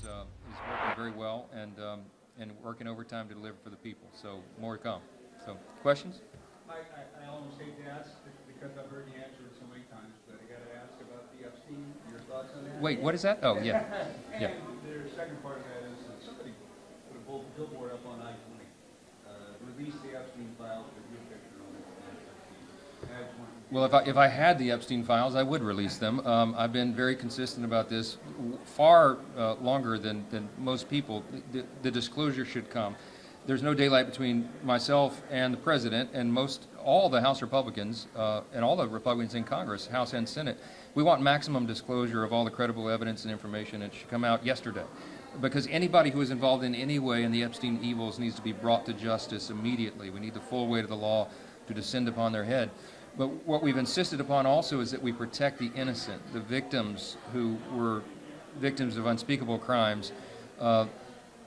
working very well and working overtime to deliver for the people. So more to come. So questions? Mike, I almost hate to ask because I've heard the answer so many times, but I got to ask about the Epstein. Your thoughts on that? Wait, what is that? Oh, yeah. And Yeah. the second part of that is that somebody put a billboard up on I-20. Release the Epstein files with your picture on it. I just want to- Well, if I had the Epstein files, I would release them. I've been very consistent about this, far longer than most people. The disclosure should come. There's no daylight between myself and the president and all the House Republicans and all the Republicans in Congress, House and Senate. We want maximum disclosure of all the credible evidence and information. It should come out yesterday, because anybody who is involved in any way in the Epstein evils needs to be brought to justice immediately. We need the full weight of the law to descend upon their head. But what we've insisted upon also is that we protect the innocent, the victims who were victims of unspeakable crimes,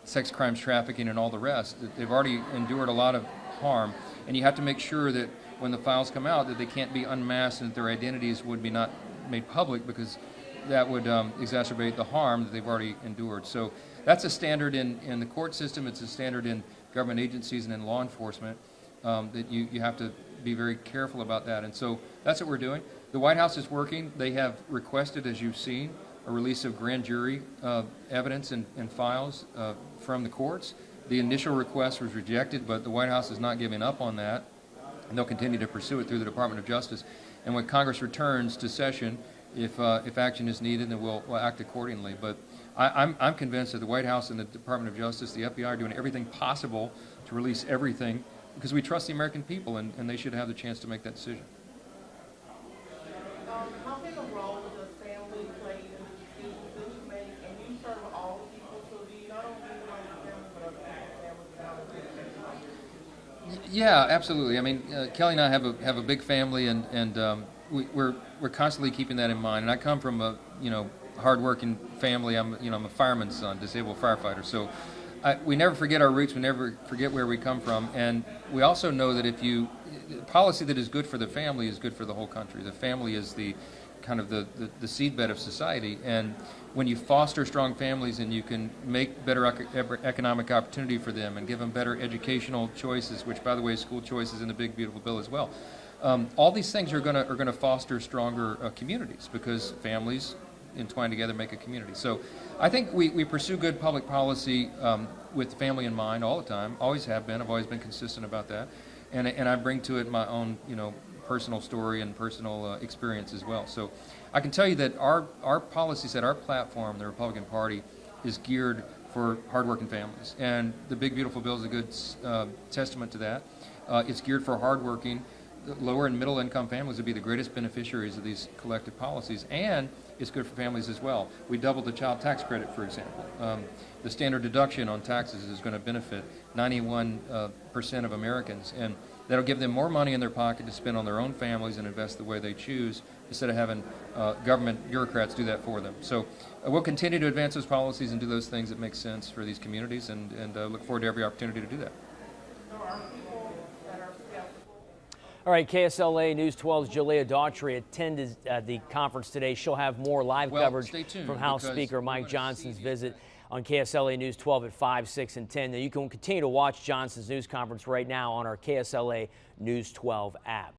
sex crimes, trafficking, and all the rest. They've already endured a lot of harm, and you have to make sure that when the files come out that they can't be unmasked and that their identities would be not made public, because that would exacerbate the harm that they've already endured. So that's a standard in the court system. It's a standard in government agencies and in law enforcement, that you have to be very careful about that. And so that's what we're doing. The White House is working. They have requested, as you've seen, a release of grand jury evidence and files from the courts. The initial request was rejected, but the White House is not giving up on that, and they'll continue to pursue it through the Department of Justice. And when Congress returns to session, if action is needed, then we'll act accordingly. But I'm convinced that the White House and the Department of Justice, the FBI, are doing everything possible to release everything, because we trust the American people, and they should have the chance to make that decision. How big a role does family play in the decisions that you make? And you serve all people, so do you not only want your family, but other people's families and Yeah, absolutely. I mean, Kelly and I have a big family, and we're constantly keeping that in mind. And I come from a hardworking family. I'm a fireman's son, disabled firefighter. So we never forget our roots. We never forget where we come from. And we also know that policy that is good for the family is good for the whole country. The family is the kind of the seedbed of society. And when you foster strong families and you can make better economic opportunity for them and give them better educational choices, which, by the way, school choices in the Big Beautiful Bill as well. All these things are going to foster stronger communities, because families entwined together make a community. So I think we pursue good public policy with family in mind all the time. Always have been. I've always been consistent about that, and I bring to it my own personal story and personal experience as well. So I can tell you that our policy set, our platform, the Republican Party, is geared for hardworking families, and the Big Beautiful Bill is a good testament to that. It's geared for hardworking, lower and middle income families would be the greatest beneficiaries of these collective policies, and it's good for families as well. We doubled the child tax credit, for example. The standard deduction on taxes is going to benefit 91% of Americans, and that'll give them more money in their pocket to spend on their own families and invest the way they choose, instead of having government bureaucrats do that for them. So we'll continue to advance those policies and do those things that make sense for these communities, and look forward to every opportunity to do that. All right, KSLA News 12's Jalea Daughtry attended the conference today. She'll have more live coverage from House Speaker Mike Johnson's visit on KSLA News 12 at 5, 6, and 10. Now, you can continue to watch Johnson's news conference right now on our KSLA News 12 app.